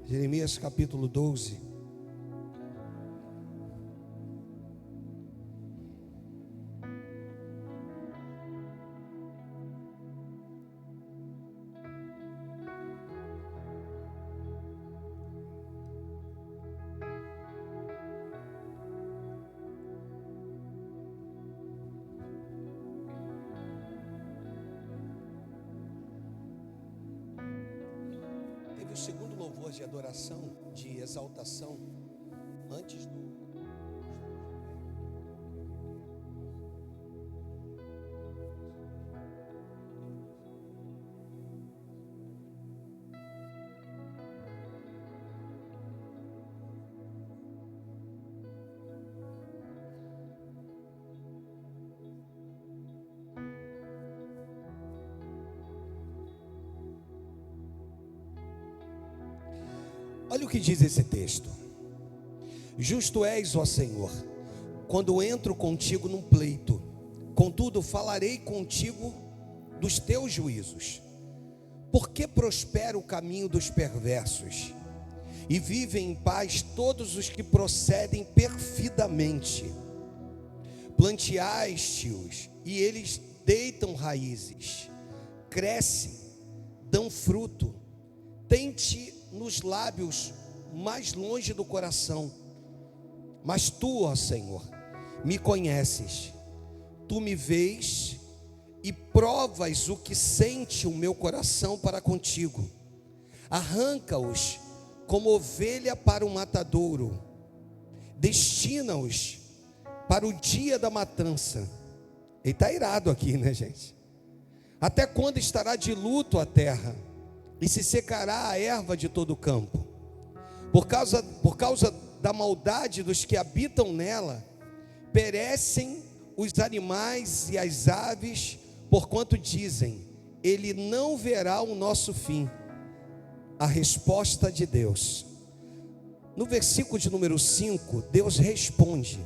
Jeremias capítulo 12. O segundo louvor de adoração, de exaltação, antes do... Olha o que diz esse texto: justo és, ó Senhor, quando entro contigo num pleito, contudo falarei contigo dos teus juízos. Porque prospera o caminho dos perversos, e vivem em paz todos os que procedem perfidamente. Planteaste-os, e eles deitam raízes, crescem, dão fruto, tem-te nos lábios, mais longe do coração. Mas tu, ó Senhor, me conheces, tu me vês e provas o que sente o meu coração para contigo. Arranca-os como ovelha para o matadouro, destina-os para o dia da matança. Ele está irado aqui, né, gente? Até quando estará de luto a terra, e se secará a erva de todo o campo? Por causa da maldade dos que habitam nela, perecem os animais e as aves, porquanto dizem: ele não verá o nosso fim. A resposta de Deus. No versículo de número 5, Deus responde.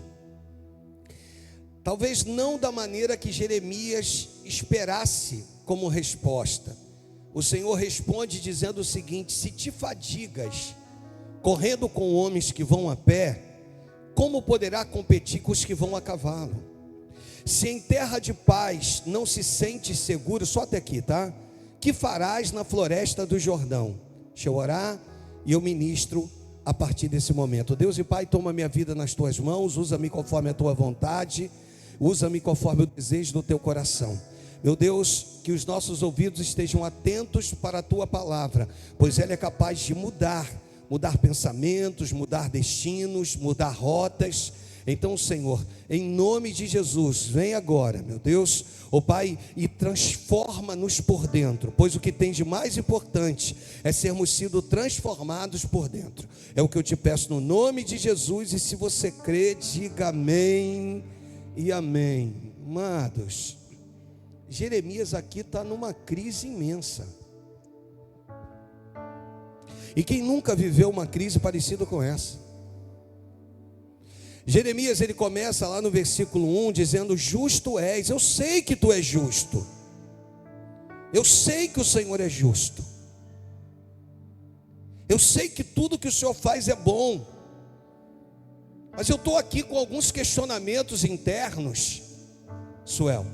Talvez não da maneira que Jeremias esperasse como resposta. O Senhor responde dizendo o seguinte: se te fadigas correndo com homens que vão a pé, como poderá competir com os que vão a cavalo? Se em terra de paz não se sente seguro, só até aqui, tá? Que farás na floresta do Jordão? Deixa eu orar e eu ministro a partir desse momento. Deus e Pai, toma minha vida nas tuas mãos, usa-me conforme a tua vontade, usa-me conforme o desejo do teu coração. Meu Deus, que os nossos ouvidos estejam atentos para a tua palavra, pois ela é capaz de mudar pensamentos, mudar destinos, mudar rotas. Então, Senhor, em nome de Jesus, vem agora, meu Deus, ó Pai, e transforma-nos por dentro, pois o que tem de mais importante é sermos sido transformados por dentro. É o que eu te peço no nome de Jesus, e se você crê, diga amém e amém. Amados, Jeremias aqui está numa crise imensa. E quem nunca viveu uma crise parecida com essa? Jeremias, ele começa lá no versículo 1 dizendo: justo és. Eu sei que tu és justo. Eu sei que o Senhor é justo. Eu sei que tudo que o Senhor faz é bom. Mas eu estou aqui com alguns questionamentos internos, Suel.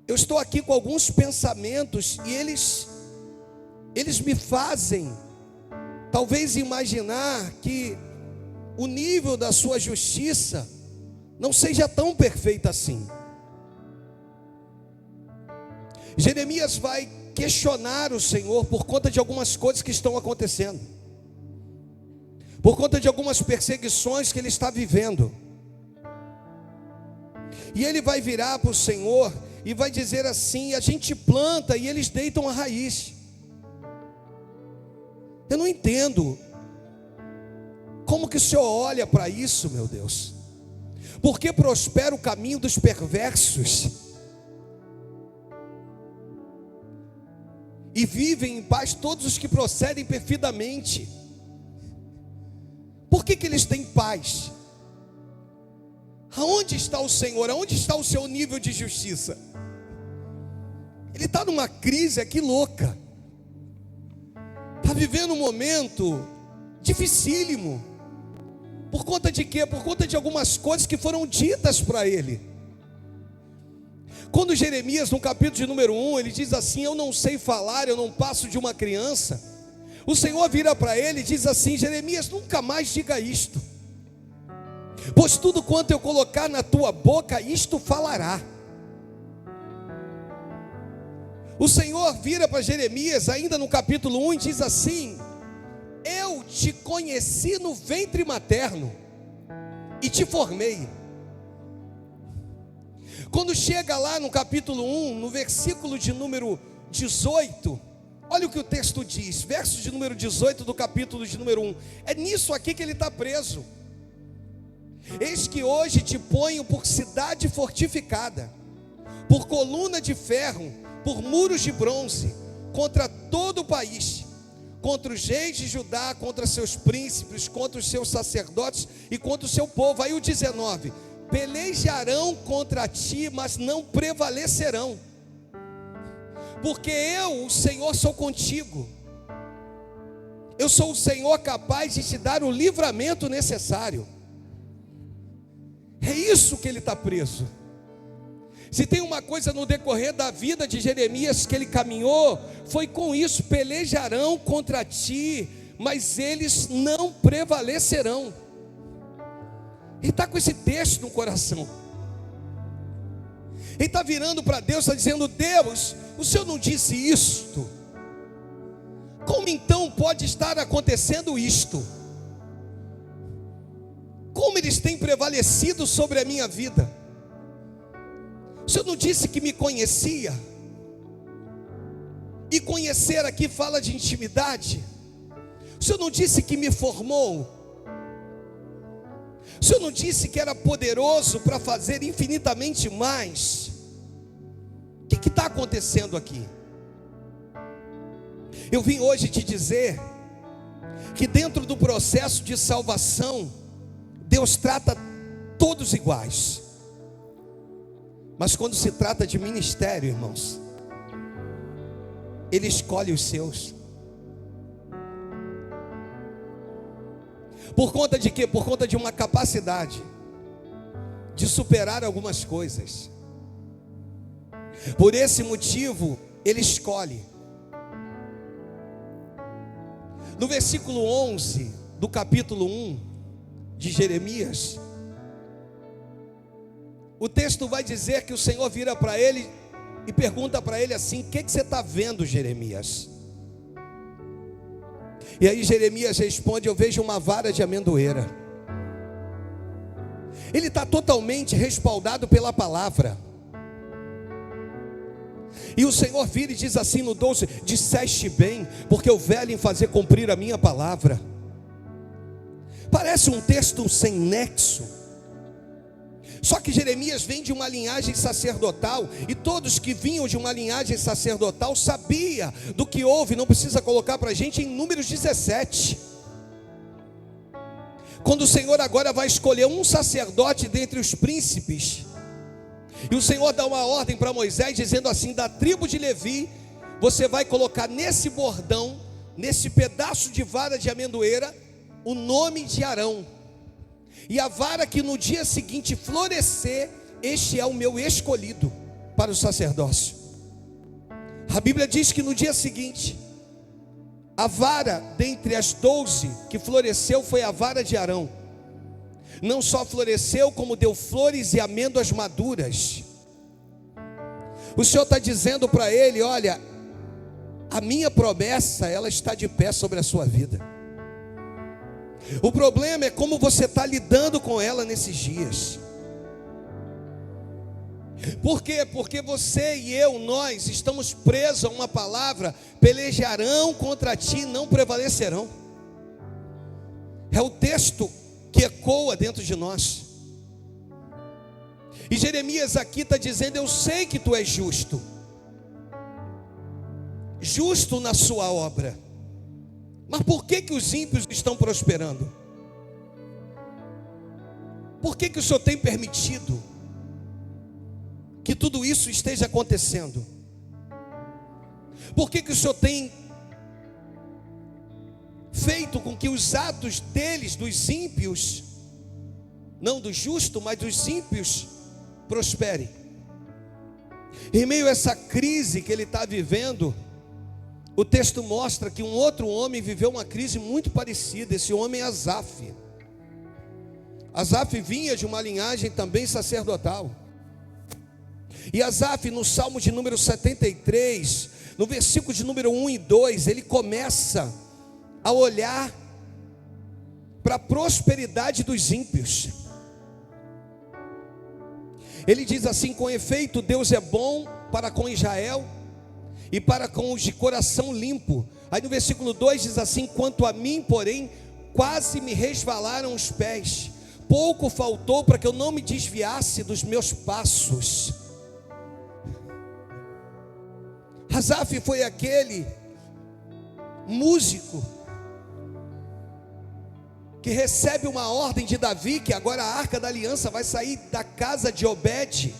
Eu estou aqui com alguns pensamentos e eles me fazem talvez imaginar que o nível da sua justiça não seja tão perfeito assim. Jeremias vai questionar o Senhor por conta de algumas coisas que estão acontecendo, por conta de algumas perseguições que ele está vivendo. E ele vai virar para o Senhor e vai dizer assim: a gente planta e eles deitam a raiz. Eu não entendo como que o Senhor olha para isso, meu Deus. Porque prospera o caminho dos perversos, e vivem em paz todos os que procedem perfidamente. Por que eles têm paz? Aonde está o Senhor? Aonde está o seu nível de justiça? Ele está numa crise aqui louca. Está vivendo um momento dificílimo. Por conta de quê? Por conta de algumas coisas que foram ditas para ele. Quando Jeremias, no capítulo de número 1, ele diz assim: eu não sei falar, eu não passo de uma criança. O Senhor vira para ele e diz assim: Jeremias, nunca mais diga isto, pois tudo quanto eu colocar na tua boca, isto falará. O Senhor vira para Jeremias, ainda no capítulo 1, e diz assim: eu te conheci no ventre materno e te formei. Quando chega lá no capítulo 1, no versículo de número 18, olha o que o texto diz, verso de número 18 do capítulo de número 1. É nisso aqui que ele está preso. Eis que hoje te ponho por cidade fortificada, por coluna de ferro, por muros de bronze, contra todo o país, contra os reis de Judá, contra seus príncipes, contra os seus sacerdotes e contra o seu povo. Aí o 19: pelejarão contra ti, mas não prevalecerão, porque eu, o Senhor, sou contigo. Eu sou o Senhor capaz de te dar o livramento necessário. É isso que ele está preso. Se tem uma coisa no decorrer da vida de Jeremias que ele caminhou, foi com isso: pelejarão contra ti, mas eles não prevalecerão. Ele está com esse texto no coração. Ele está virando para Deus, está dizendo: Deus, o Senhor não disse isto? Como então pode estar acontecendo isto? Como eles têm prevalecido sobre a minha vida? O Senhor não disse que me conhecia? E conhecer aqui fala de intimidade. O Senhor não disse que me formou? O Senhor não disse que era poderoso para fazer infinitamente mais? O que está acontecendo aqui? Eu vim hoje te dizer que dentro do processo de salvação, Deus trata todos iguais. Mas quando se trata de ministério, irmãos, Ele escolhe os seus. Por conta de quê? Por conta de uma capacidade de superar algumas coisas. Por esse motivo, Ele escolhe. No versículo 11 do capítulo 1 de Jeremias, o texto vai dizer que o Senhor vira para ele e pergunta para ele assim: o que você está vendo, Jeremias? E aí Jeremias responde: eu vejo uma vara de amendoeira. Ele está totalmente respaldado pela palavra. E o Senhor vira e diz assim no 12: disseste bem, porque eu velho em fazer cumprir a minha palavra. Parece um texto sem nexo. Só que Jeremias vem de uma linhagem sacerdotal, e todos que vinham de uma linhagem sacerdotal sabia do que houve. Não precisa colocar para a gente em Números 17, quando o Senhor agora vai escolher um sacerdote dentre os príncipes, e o Senhor dá uma ordem para Moisés, dizendo assim: da tribo de Levi, você vai colocar nesse bordão, nesse pedaço de vara de amendoeira, o nome de Arão. E a vara que no dia seguinte florescer, este é o meu escolhido para o sacerdócio. A Bíblia diz que no dia seguinte, a vara dentre as 12 que floresceu foi a vara de Arão. Não só floresceu, como deu flores e amêndoas maduras. O Senhor está dizendo para ele: olha, a minha promessa, ela está de pé sobre a sua vida. O problema é como você está lidando com ela nesses dias. Por quê? Porque você e eu, nós estamos presos a uma palavra: pelejarão contra ti, não prevalecerão. É o texto que ecoa dentro de nós. E Jeremias aqui está dizendo: eu sei que tu és justo, justo na sua obra. Mas por que os ímpios estão prosperando? Por que o Senhor tem permitido que tudo isso esteja acontecendo? Por que o Senhor tem feito com que os atos deles, dos ímpios, não do justo, mas dos ímpios, prosperem? Em meio a essa crise que ele está vivendo, o texto mostra que um outro homem viveu uma crise muito parecida. Esse homem é Asaf. Asaf vinha de uma linhagem também sacerdotal. E Asaf, no Salmo de número 73, no versículo de número 1 e 2, ele começa a olhar para a prosperidade dos ímpios. Ele diz assim: com efeito, Deus é bom para com Israel e para com os de coração limpo. Aí no versículo 2 diz assim: quanto a mim, porém, quase me resvalaram os pés, pouco faltou para que eu não me desviasse dos meus passos. Asaf foi aquele músico que recebe uma ordem de Davi, que agora a arca da aliança vai sair da casa de Obed,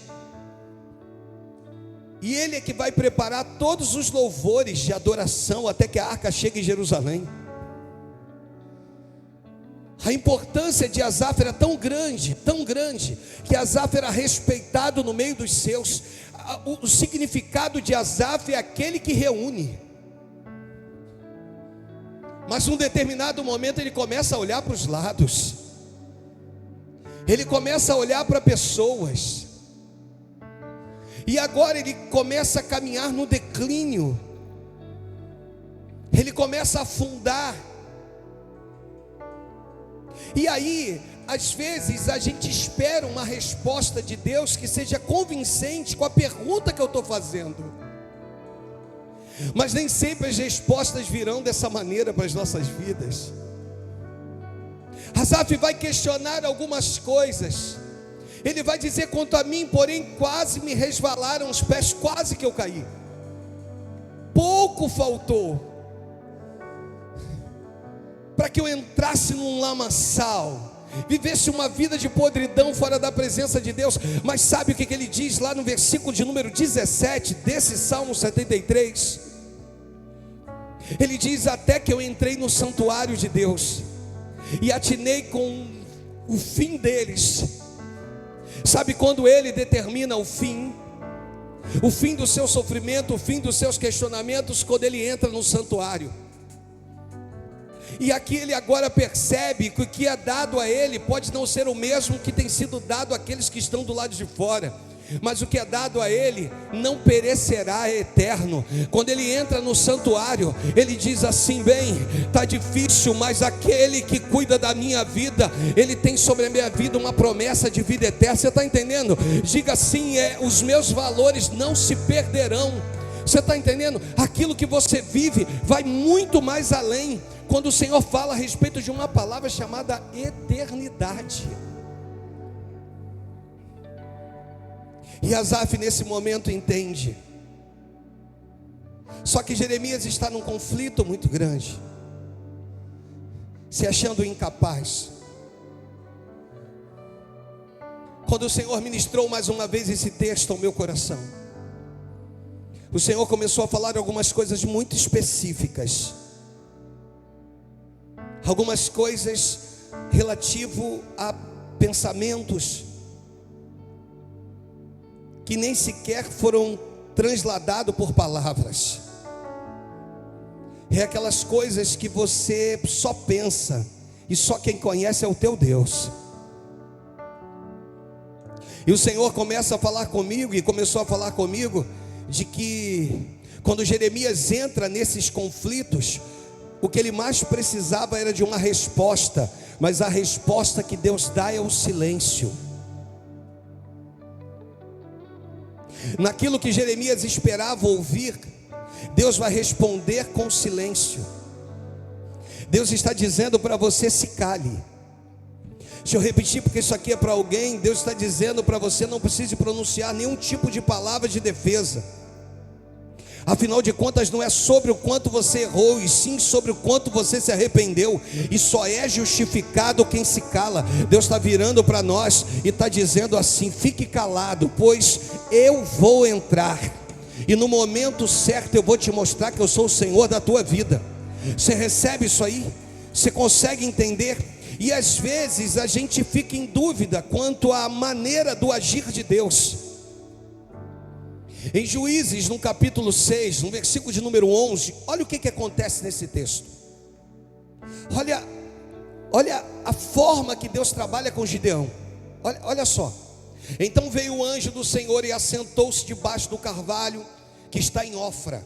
e ele é que vai preparar todos os louvores de adoração até que a arca chegue em Jerusalém. A importância de Asaf era tão grande, que Asaf era respeitado no meio dos seus. O significado de Asaf é aquele que reúne. Mas num determinado momento ele começa a olhar para os lados, ele começa a olhar para pessoas, e agora ele começa a caminhar no declínio, ele começa a afundar. E aí, às vezes a gente espera uma resposta de Deus que seja convincente com a pergunta que eu estou fazendo, mas nem sempre as respostas virão dessa maneira para as nossas vidas. Asaf vai questionar algumas coisas. Ele vai dizer: quanto a mim, porém, quase me resvalaram os pés, quase que eu caí. Pouco faltou para que eu entrasse num lamaçal, vivesse uma vida de podridão fora da presença de Deus. Mas sabe o que ele diz lá no versículo de número 17 desse Salmo 73? Ele diz: até que eu entrei no santuário de Deus e atinei com o fim deles. Sabe quando ele determina o fim do seu sofrimento, o fim dos seus questionamentos? Quando ele entra no santuário. E aqui ele agora percebe que o que é dado a ele pode não ser o mesmo que tem sido dado àqueles que estão do lado de fora, mas o que é dado a ele não perecerá, é eterno. Quando ele entra no santuário, ele diz assim: bem, está difícil, mas aquele que cuida da minha vida, ele tem sobre a minha vida uma promessa de vida eterna. Você está entendendo? Diga assim: os meus valores não se perderão. Você está entendendo? Aquilo que você vive vai muito mais além, quando o Senhor fala a respeito de uma palavra chamada eternidade. E Asaf nesse momento entende. Só que Jeremias está num conflito muito grande, se achando incapaz. Quando o Senhor ministrou mais uma vez esse texto ao meu coração, o Senhor começou a falar algumas coisas muito específicas, algumas coisas relativo a pensamentos que nem sequer foram transladados por palavras. É aquelas coisas que você só pensa, e só quem conhece é o teu Deus. E o Senhor começa a falar comigo, e começou a falar comigo, de que quando Jeremias entra nesses conflitos, o que ele mais precisava era de uma resposta, mas a resposta que Deus dá é o silêncio. Naquilo que Jeremias esperava ouvir, Deus vai responder com silêncio. Deus está dizendo para você: se cale. Deixa eu repetir, porque isso aqui é para alguém. Deus está dizendo para você: não precise pronunciar nenhum tipo de palavra de defesa. Afinal de contas, não é sobre o quanto você errou, e sim sobre o quanto você se arrependeu. E só é justificado quem se cala. Deus está virando para nós e está dizendo assim: fique calado, pois eu vou entrar, e no momento certo eu vou te mostrar que eu sou o Senhor da tua vida. Você recebe isso aí? Você consegue entender? E às vezes a gente fica em dúvida quanto à maneira do agir de Deus. Em Juízes, no capítulo 6, no versículo de número 11, olha o que acontece nesse texto. Olha a forma que Deus trabalha com Gideão. Olha só. Então veio o anjo do Senhor e assentou-se debaixo do carvalho que está em Ofra,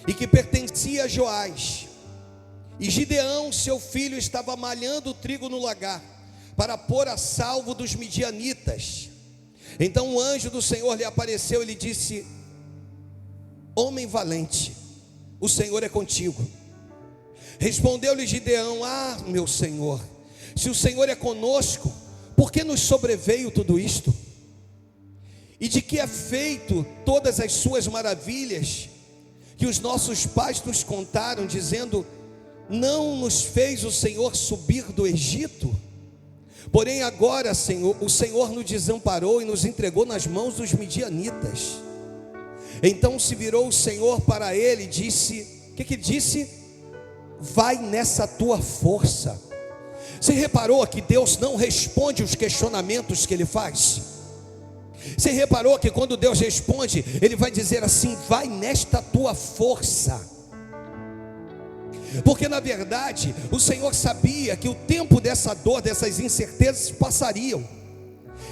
e que pertencia a Joás. E Gideão, seu filho, estava malhando o trigo no lagar, para pôr a salvo dos midianitas. Então o anjo do Senhor lhe apareceu e lhe disse: homem valente, o Senhor é contigo. Respondeu-lhe Gideão: ah, meu Senhor, se o Senhor é conosco, por que nos sobreveio tudo isto? E de que é feito todas as suas maravilhas, que os nossos pais nos contaram, dizendo: não nos fez o Senhor subir do Egito? Porém agora, Senhor, o Senhor nos desamparou e nos entregou nas mãos dos midianitas. Então se virou o Senhor para ele e disse: o que disse? Vai nessa tua força. Você reparou que Deus não responde os questionamentos que ele faz? Você reparou que quando Deus responde, ele vai dizer assim: vai nesta tua força. Porque na verdade o Senhor sabia que o tempo dessa dor, dessas incertezas passariam,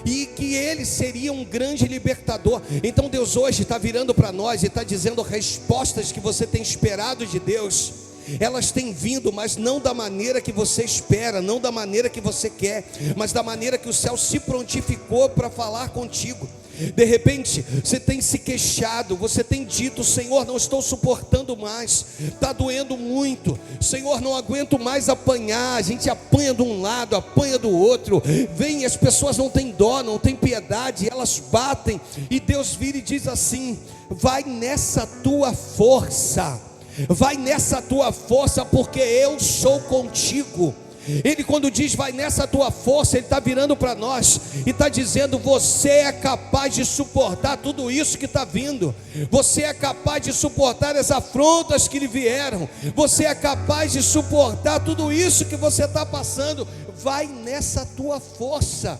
e que Ele seria um grande libertador. Então Deus hoje está virando para nós e está dizendo: respostas que você tem esperado de Deus, elas têm vindo, mas não da maneira que você espera, não da maneira que você quer, mas da maneira que o céu se prontificou para falar contigo. De repente você tem se queixado, você tem dito: Senhor, não estou suportando mais, está doendo muito, Senhor, não aguento mais apanhar. A gente apanha de um lado, apanha do outro, vem, as pessoas não têm dó, não têm piedade, elas batem, e Deus vira e diz assim: vai nessa tua força, vai nessa tua força, porque eu sou contigo. Ele, quando diz vai nessa tua força, ele está virando para nós e está dizendo: você é capaz de suportar tudo isso que está vindo, você é capaz de suportar as afrontas que lhe vieram, você é capaz de suportar tudo isso que você está passando. Vai nessa tua força,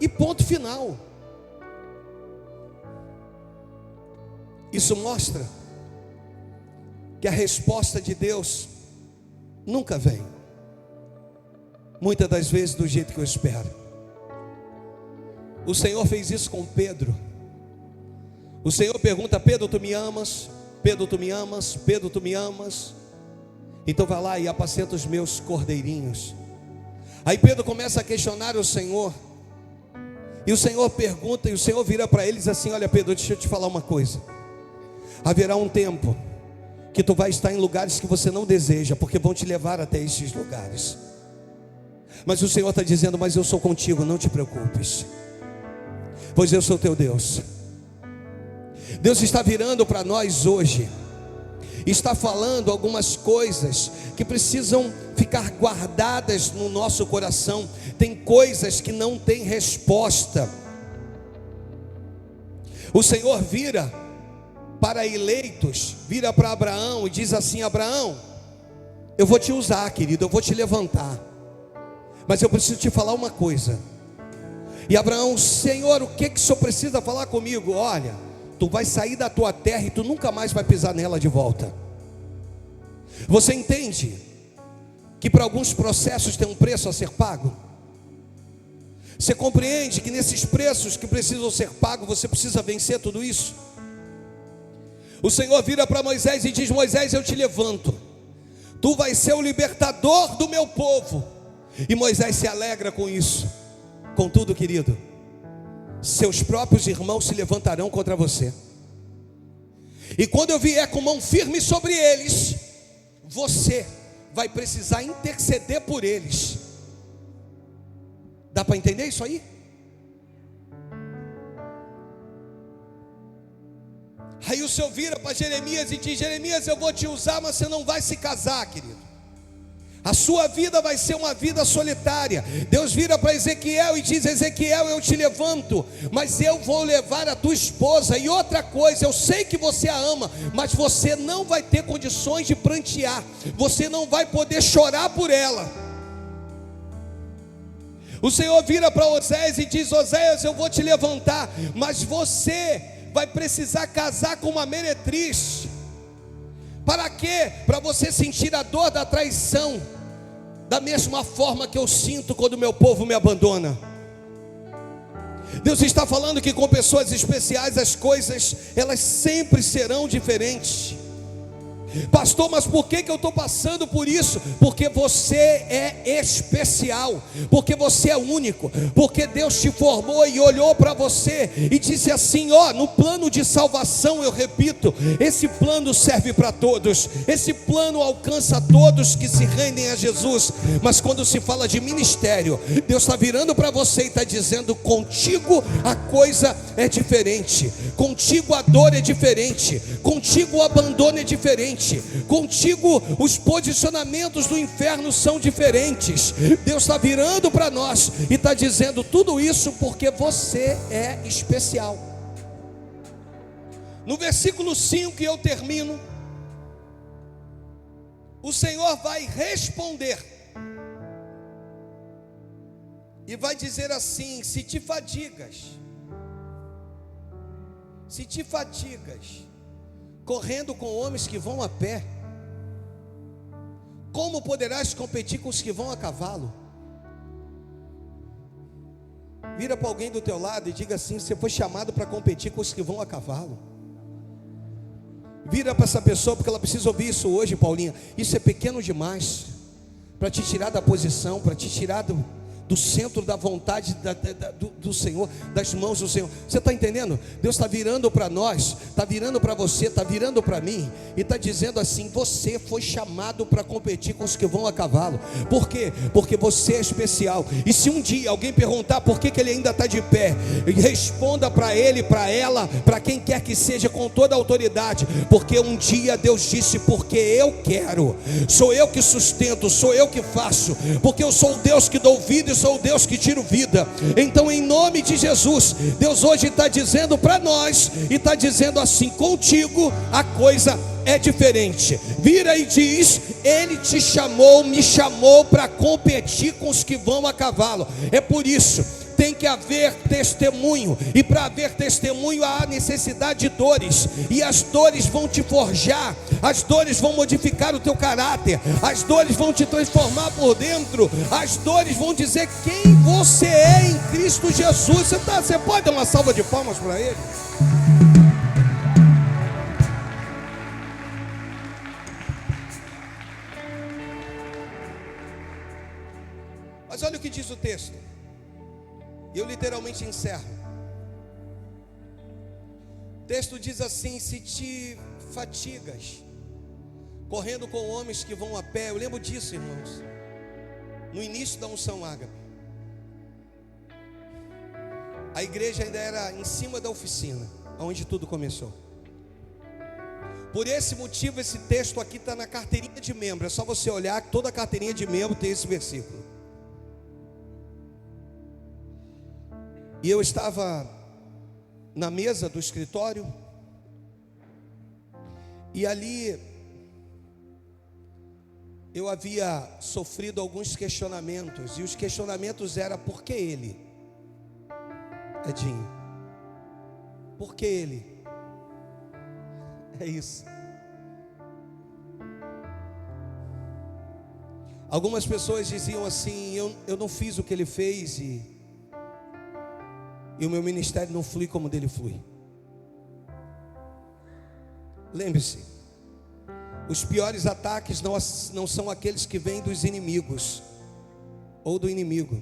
e ponto final. Isso mostra que a resposta de Deus nunca vem, muitas das vezes, do jeito que eu espero. O Senhor fez isso com Pedro. O Senhor pergunta: Pedro, tu me amas? Pedro, tu me amas? Pedro, tu me amas? Então vai lá e apacenta os meus cordeirinhos. Aí Pedro começa a questionar o Senhor, e o Senhor pergunta, e o Senhor vira para eles assim: olha, Pedro, deixa eu te falar uma coisa. Haverá um tempo que tu vai estar em lugares que você não deseja, porque vão te levar até esses lugares. Mas o Senhor está dizendo: mas eu sou contigo, não te preocupes, pois eu sou teu Deus. Deus está virando para nós hoje, está falando algumas coisas que precisam ficar guardadas no nosso coração. Tem coisas que não têm resposta. O Senhor vira para eleitos, vira para Abraão e diz assim: Abraão, eu vou te usar, querido, eu vou te levantar, mas eu preciso te falar uma coisa. E Abraão: Senhor, o que o Senhor precisa falar comigo? Olha, tu vai sair da tua terra e tu nunca mais vai pisar nela de volta. Você entende que para alguns processos tem um preço a ser pago? Você compreende que nesses preços que precisam ser pagos, você precisa vencer tudo isso? O Senhor vira para Moisés e diz: Moisés, eu te levanto, tu vais ser o libertador do meu povo. E Moisés se alegra com isso. Contudo, querido, seus próprios irmãos se levantarão contra você, e quando eu vier com mão firme sobre eles, você vai precisar interceder por eles. Dá para entender isso aí? Aí o Senhor vira para Jeremias e diz: Jeremias, eu vou te usar, mas você não vai se casar, querido. A sua vida vai ser uma vida solitária. Deus vira para Ezequiel e diz: Ezequiel, eu te levanto, mas eu vou levar a tua esposa. E outra coisa, eu sei que você a ama, mas você não vai ter condições de prantear, você não vai poder chorar por ela. O Senhor vira para Oséias e diz: Oséias, eu vou te levantar, mas você vai precisar casar com uma meretriz. Para quê? Para você sentir a dor da traição, da mesma forma que eu sinto quando meu povo me abandona. Deus está falando que com pessoas especiais as coisas, elas sempre serão diferentes. Pastor, mas por que eu estou passando por isso? Porque você é especial, porque você é único, porque Deus te formou e olhou para você e disse assim: ó, no plano de salvação, eu repito, esse plano serve para todos, esse plano alcança todos que se rendem a Jesus. Mas quando se fala de ministério, Deus está virando para você e está dizendo: contigo a coisa é diferente, contigo a dor é diferente, contigo o abandono é diferente, contigo os posicionamentos do inferno são diferentes. Deus está virando para nós e está dizendo tudo isso porque você é especial. No versículo 5 que eu termino, o Senhor vai responder e vai dizer assim: se te fadigas correndo com homens que vão a pé, como poderás competir com os que vão a cavalo? Vira para alguém do teu lado e diga assim: você foi chamado para competir com os que vão a cavalo. Vira para essa pessoa, porque ela precisa ouvir isso hoje, Paulinha. Isso é pequeno demais para te tirar da posição, para te tirar do centro da vontade do Senhor, das mãos do Senhor. Você está entendendo? Deus está virando para nós, está virando para você, está virando para mim e está dizendo assim: você foi chamado para competir com os que vão a cavalo. Por quê? Porque você é especial. E se um dia alguém perguntar por que ele ainda está de pé, responda para ele, para ela, para quem quer que seja, com toda a autoridade: porque um dia Deus disse: porque eu quero, sou eu que sustento, sou eu que faço, porque eu sou o Deus que dou vida e sou o Deus que tiro vida. Então, em nome de Jesus, Deus hoje está dizendo para nós e está dizendo assim: contigo a coisa é diferente. Vira e diz: Ele te chamou, me chamou para competir com os que vão a cavalo. É por isso tem que haver testemunho, e para haver testemunho há necessidade de dores, e as dores vão te forjar, as dores vão modificar o teu caráter, as dores vão te transformar por dentro, as dores vão dizer quem você é em Cristo Jesus. Você pode dar uma salva de palmas para Ele? Mas olha o que diz o texto, e eu literalmente encerro. O texto diz assim: se te fatigas correndo com homens que vão a pé. Eu lembro disso, irmãos, no início da unção ágape. A igreja ainda era em cima da oficina, onde tudo começou. Por esse motivo, esse texto aqui está na carteirinha de membro. É só você olhar que toda a carteirinha de membro tem esse versículo. E eu estava na mesa do escritório, e ali eu havia sofrido alguns questionamentos, e os questionamentos eram: por que ele? Edinho, por que ele? É isso. Algumas pessoas diziam assim: eu não fiz o que ele fez, e o meu ministério não flui como dele flui. Lembre-se, os piores ataques não são aqueles que vêm dos inimigos ou do inimigo.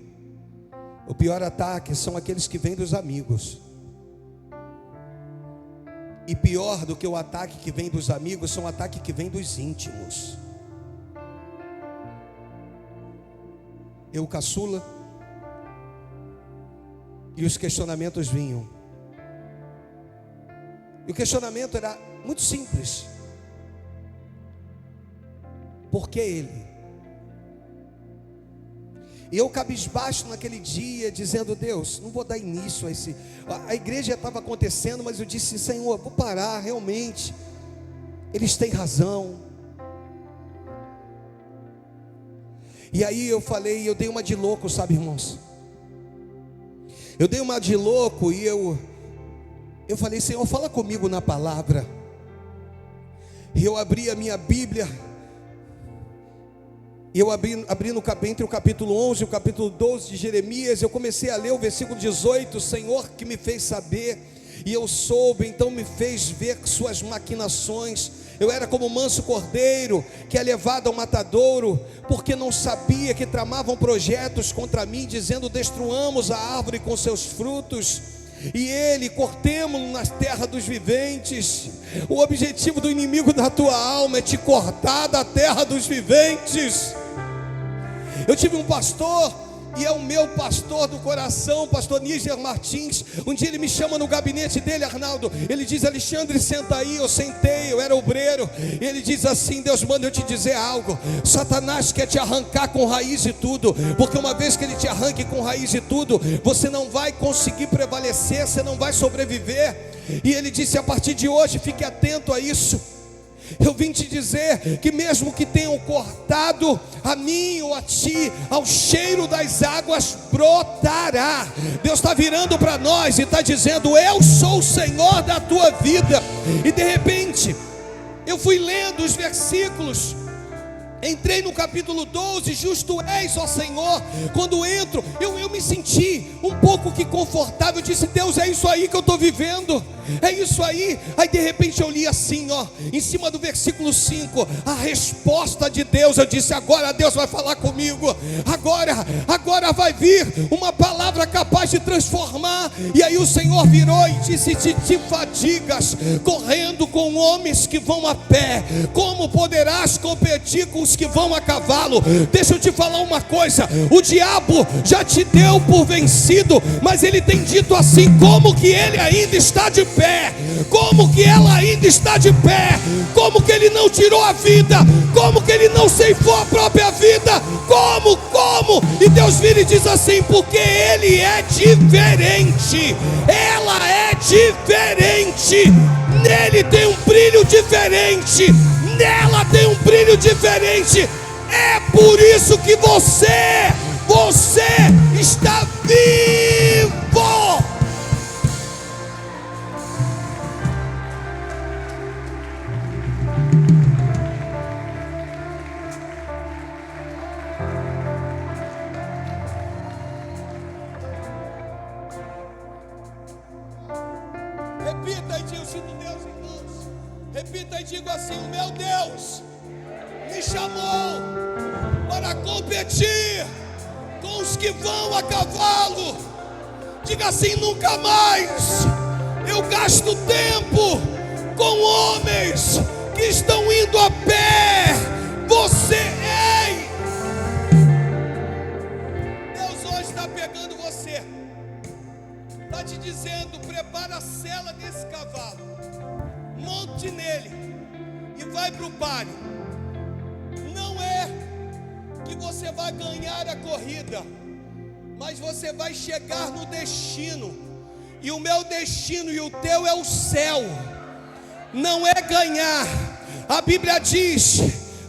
O pior ataque são aqueles que vêm dos amigos. E pior do que o ataque que vem dos amigos, são o ataque que vem dos íntimos. Eu, caçula, e os questionamentos vinham. E o questionamento era: Muito simples. Por que Ele? E eu cabisbaixo naquele dia, dizendo: Deus, não vou dar início a esse... A igreja estava acontecendo, mas eu disse: Senhor, vou parar, realmente. Eles têm razão. E aí eu falei, eu dei uma de louco, sabe, irmãos? Eu dei uma de louco e eu falei: Senhor, fala comigo na palavra. E eu abri a minha Bíblia. E eu abri entre o capítulo 11 e o capítulo 12 de Jeremias. Eu comecei a ler o versículo 18. O Senhor que me fez saber, e eu soube, então me fez ver suas maquinações. Eu era como manso cordeiro que é levado ao matadouro, porque não sabia que tramavam projetos contra mim, dizendo: destruamos a árvore com seus frutos, e ele, cortemo-lo na terra dos viventes. O objetivo do inimigo da tua alma é te cortar da terra dos viventes. Eu tive um pastor, e é o meu pastor do coração, pastor Níger Martins. Um dia ele me chama no gabinete dele: Arnaldo, ele diz: Alexandre, senta aí. Eu sentei, eu era obreiro. E ele diz assim: Deus manda eu te dizer algo. Satanás quer te arrancar com raiz e tudo, porque uma vez que ele te arranque com raiz e tudo, você não vai conseguir prevalecer, você não vai sobreviver. E ele disse: a partir de hoje, fique atento a isso. Eu vim te dizer que mesmo que tenham cortado a mim ou a ti, ao cheiro das águas brotará. Deus está virando para nós e está dizendo: eu sou o Senhor da tua vida. E de repente, eu fui lendo os versículos. Entrei no capítulo 12, justo és, ó Senhor. Quando entro, eu me senti um pouco que confortável. Eu disse: Deus, é isso aí que eu estou vivendo, é isso aí. Aí de repente eu li assim, ó, em cima do versículo 5, a resposta de Deus. Eu disse: agora Deus vai falar comigo, agora vai vir uma palavra capaz de transformar. E aí o Senhor virou e disse: se te fadigas correndo com homens que vão a pé, como poderás competir com os que vão a cavalo? Deixa eu te falar uma coisa: o diabo já te deu por vencido, mas ele tem dito assim: como que ele ainda está de pé? Como que ela ainda está de pé? Como que ele não tirou a vida? Como que ele não ceifou a própria vida? Como? E Deus vira e diz assim: porque ele é diferente, ela é diferente, nele tem um brilho diferente, nela tem um brilho diferente. É por isso que você está vivo. Repita e diga: sinto Deus, irmãos. Repita e diga assim: o meu Deus me chamou para competir com os que vão a cavalo. Diga assim: nunca mais eu gasto tempo com homens que estão indo a pé. Deus hoje está pegando você, está te dizendo: prepara a sela desse cavalo, monte nele e vai para o páreo. Não é que você vai ganhar a corrida, mas você vai chegar no destino. E o meu destino e o teu é o céu, não é ganhar. A Bíblia diz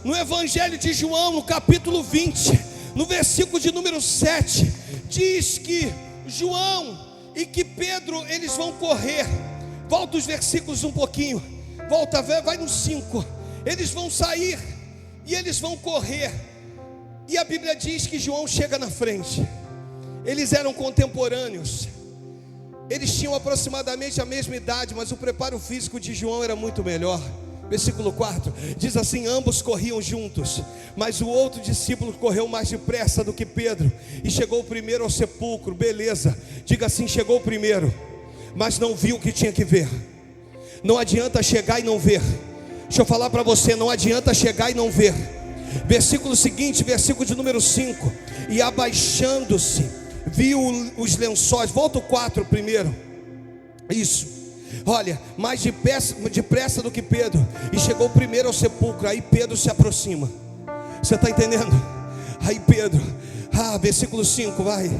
no Evangelho de João, no capítulo 20, no versículo de número 7, diz que João e que Pedro, eles vão correr. Volta os versículos um pouquinho, volta, vai no 5. Eles vão sair e eles vão correr. E a Bíblia diz que João chega na frente. Eles eram contemporâneos, eles tinham aproximadamente a mesma idade, mas o preparo físico de João era muito melhor. Versículo 4 diz assim: ambos corriam juntos, mas o outro discípulo correu mais depressa do que Pedro e chegou primeiro ao sepulcro. Beleza, diga assim: chegou primeiro, mas não viu o que tinha que ver. Não adianta chegar e não ver. Deixa eu falar para você: não adianta chegar e não ver. Versículo seguinte, versículo de número 5: e abaixando-se, viu os lençóis. Volta o 4 primeiro. Isso. olha, mais depressa do que Pedro, e chegou primeiro ao sepulcro. Aí Pedro se aproxima. Você está entendendo? Aí Pedro, versículo 5, vai.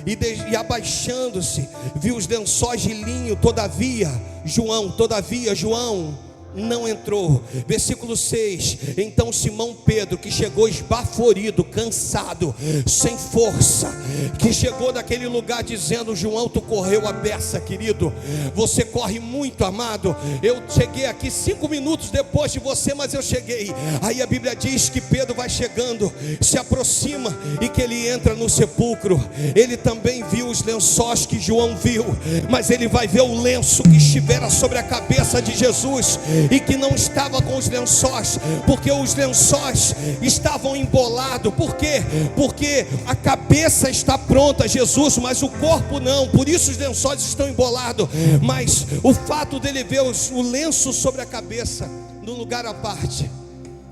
E abaixando-se, viu os lençóis de linho. Todavia João não entrou. Versículo 6. Então Simão Pedro, que chegou esbaforido, cansado, sem força, que chegou naquele lugar dizendo: João, tu correu a beça, querido. Você corre muito, amado. Eu cheguei aqui 5 minutos depois de você, mas eu cheguei. Aí a Bíblia diz que Pedro vai chegando, se aproxima, e que ele entra no sepulcro. Ele também viu os lençóis que João viu, mas ele vai ver o lenço que estivera sobre a cabeça de Jesus, e que não estava com os lençóis, porque os lençóis estavam embolados. Por quê? Porque a cabeça está pronta, Jesus, mas o corpo não. Por isso os lençóis estão embolados. Mas o fato dele ver o lenço sobre a cabeça, no lugar à parte,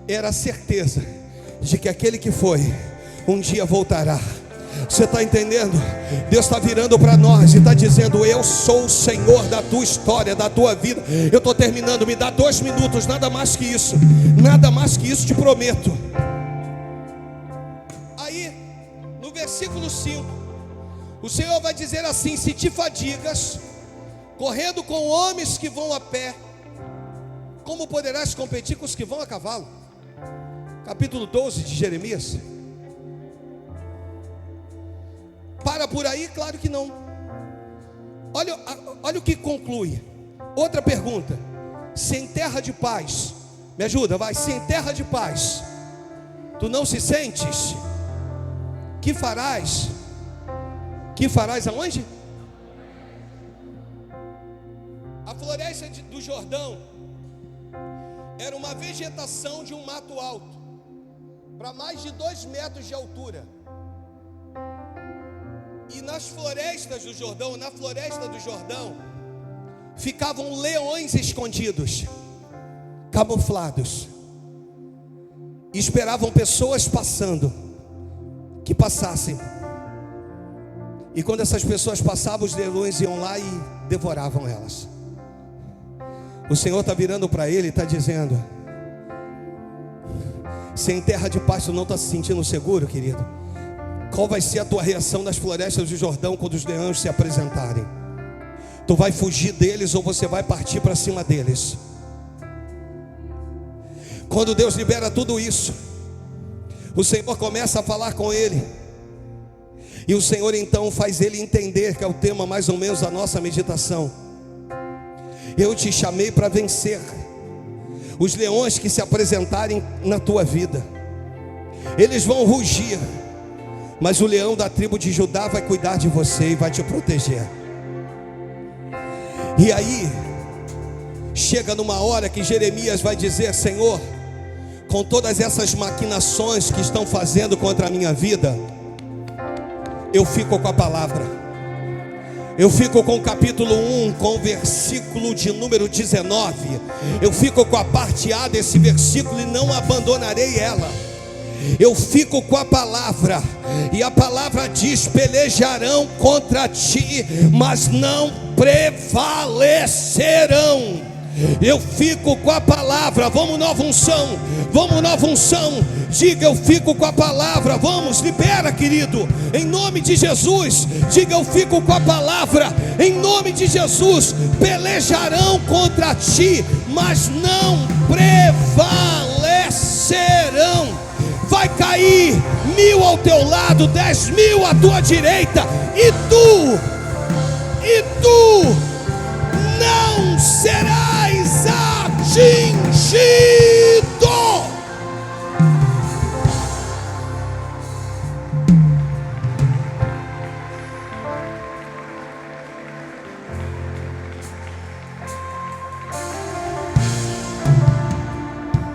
era a certeza de que aquele que foi, um dia voltará. Você está entendendo? Deus está virando para nós e está dizendo: eu sou o Senhor da tua história, da tua vida. Eu estou terminando, me dá 2 minutos, nada mais que isso. Nada mais que isso, te prometo. Aí, no versículo 5, o Senhor vai dizer assim: se te fadigas, correndo com homens que vão a pé, como poderás competir com os que vão a cavalo? Capítulo 12 de Jeremias. Para por aí? Claro que não. Olha o que conclui. Outra pergunta: se em terra de paz, me ajuda, vai. Se em terra de paz tu não se sentes, que farás? Que farás aonde? A floresta do Jordão era uma vegetação de um mato alto, para mais de 2 metros de altura. E nas florestas do Jordão, na floresta do Jordão, ficavam leões escondidos, camuflados, e esperavam pessoas passando, que passassem. E quando essas pessoas passavam, os leões iam lá e devoravam elas. O Senhor está virando para ele e está dizendo: se em terra de paz tu não está se sentindo seguro, querido, qual vai ser a tua reação nas florestas do Jordão quando os leões se apresentarem? Tu vai fugir deles ou você vai partir para cima deles? Quando Deus libera tudo isso, o Senhor começa a falar com ele, e o Senhor então faz ele entender, que é o tema mais ou menos da nossa meditação: eu te chamei para vencer os leões que se apresentarem na tua vida. Eles vão rugir, mas o leão da tribo de Judá vai cuidar de você e vai te proteger. E aí, chega numa hora que Jeremias vai dizer: Senhor, com todas essas maquinações que estão fazendo contra a minha vida, eu fico com a palavra. Eu fico com o capítulo 1, com o versículo de número 19. Eu fico com a parte A desse versículo e não abandonarei ela. Eu fico com a palavra, e a palavra diz: pelejarão contra ti, mas não prevalecerão. Eu fico com a palavra. Vamos, nova unção. Vamos, nova unção. Diga: eu fico com a palavra. Vamos, libera, querido, em nome de Jesus. Diga: eu fico com a palavra, em nome de Jesus. Pelejarão contra ti, mas não prevalecerão. Vai cair 1000 ao teu lado, 10.000 à tua direita, e tu não serás atingido.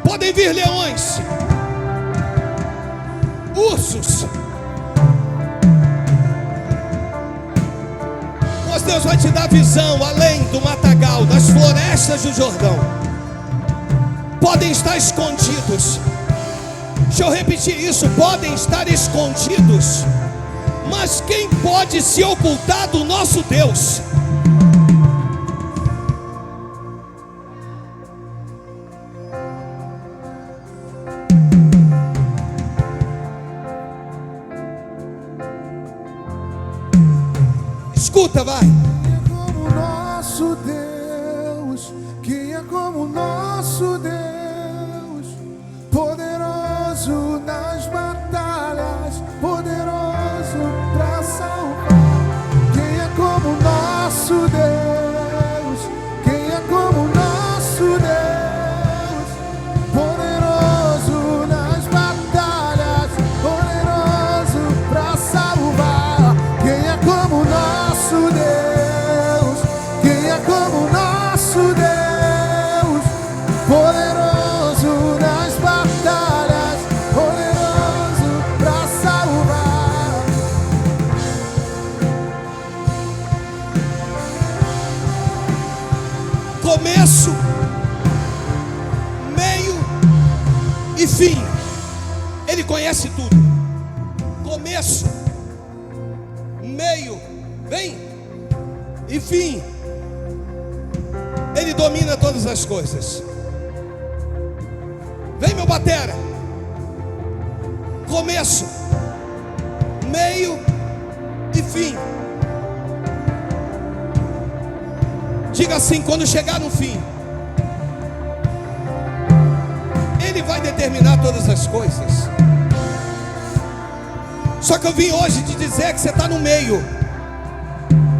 Podem vir leões, ursos, mas Deus vai te dar visão além do matagal, das florestas do Jordão. Podem estar escondidos. Deixa eu repetir isso: podem estar escondidos, mas quem pode se ocultar do nosso Deus? Escuta, vai. Quem é como o nosso Deus? Quem é como o nosso Deus? Poderoso nas batalhas, poderoso para salvar. Quem é como o nosso Deus? Quem é como o nosso Deus? Poderoso nas batalhas, poderoso para salvar. Quem é como o nosso Deus? Quem é como o nosso Deus? Poderoso nas batalhas, poderoso para salvar. Começo, meio e fim. Ele conhece tudo. Começo, meio, vem e fim. Ele domina todas as coisas. Vem, meu batera. Começo, meio e fim. Diga assim: quando chegar no fim, Ele vai determinar todas as coisas. Só que eu vim hoje te dizer que você está no meio.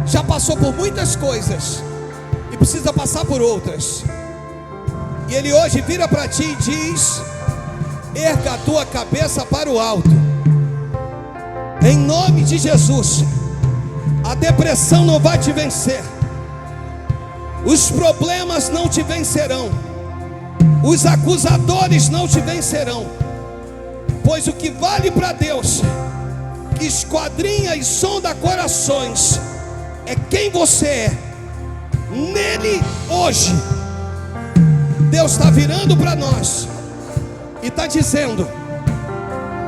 Já passou por muitas coisas e precisa passar por outras. E Ele hoje vira para ti e diz: erga a tua cabeça para o alto. Em nome de Jesus. A depressão não vai te vencer. Os problemas não te vencerão. Os acusadores não te vencerão. Pois o que vale para Deus, que esquadrinha e sonda corações, é quem você é. Nele hoje, Deus está virando para nós e está dizendo: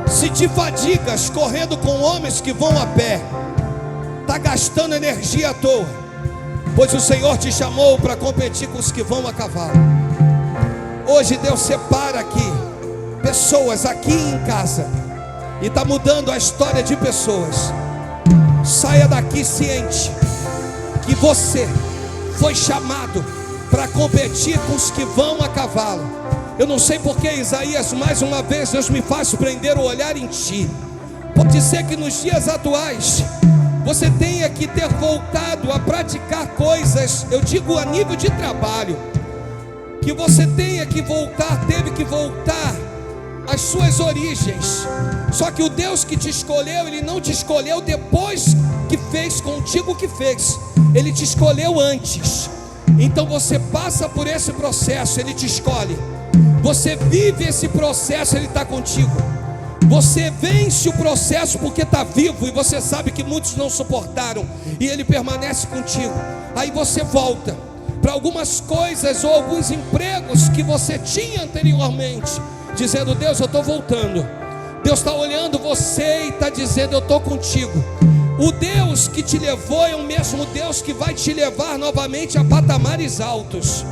se te fadigas correndo com homens que vão a pé, está gastando energia à toa, pois o Senhor te chamou para competir com os que vão a cavalo. Hoje Deus separa aqui pessoas aqui em casa e está mudando a história de pessoas. Saia daqui ciente que você foi chamado para competir com os que vão a cavalo. Eu não sei porque, Isaías, mais uma vez Deus me faz prender o olhar em ti. Pode ser que nos dias atuais você tenha que ter voltado a praticar coisas, eu digo a nível de trabalho, que você tenha que voltar, teve que voltar às suas origens. Só que o Deus que te escolheu, Ele não te escolheu depois que fez contigo o que fez, Ele te escolheu antes. Então você passa por esse processo, Ele te escolhe. Você vive esse processo, Ele está contigo. Você vence o processo porque está vivo e você sabe que muitos não suportaram e Ele permanece contigo. Aí você volta para algumas coisas ou alguns empregos que você tinha anteriormente, dizendo: Deus, eu estou voltando. Deus está olhando você e está dizendo: eu estou contigo. O Deus que te levou é o mesmo Deus que vai te levar novamente a patamares altos.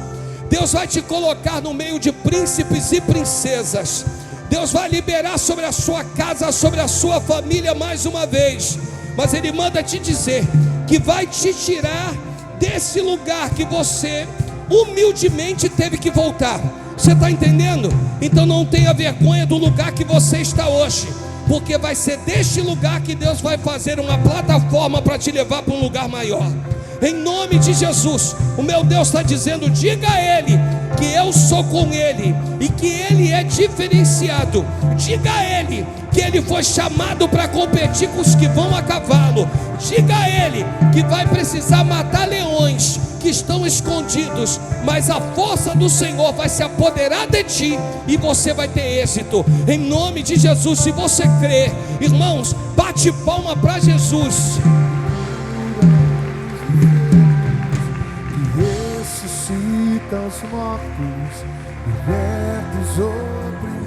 Deus vai te colocar no meio de príncipes e princesas. Deus vai liberar sobre a sua casa, sobre a sua família mais uma vez. Mas Ele manda te dizer que vai te tirar desse lugar que você humildemente teve que voltar. Você está entendendo? Então não tenha vergonha do lugar que você está hoje, porque vai ser deste lugar que Deus vai fazer uma plataforma para te levar para um lugar maior. Em nome de Jesus, o meu Deus está dizendo: diga a Ele que eu sou com Ele e que Ele é diferenciado. Diga a Ele que Ele foi chamado para competir com os que vão a cavalo. Diga a Ele que vai precisar matar leões que estão escondidos, mas a força do Senhor vai se apoderar de ti e você vai ter êxito. Em nome de Jesus, se você crê, irmãos, bate palma para Jesus. Que ressuscita os mortos, liberta os oprimidos.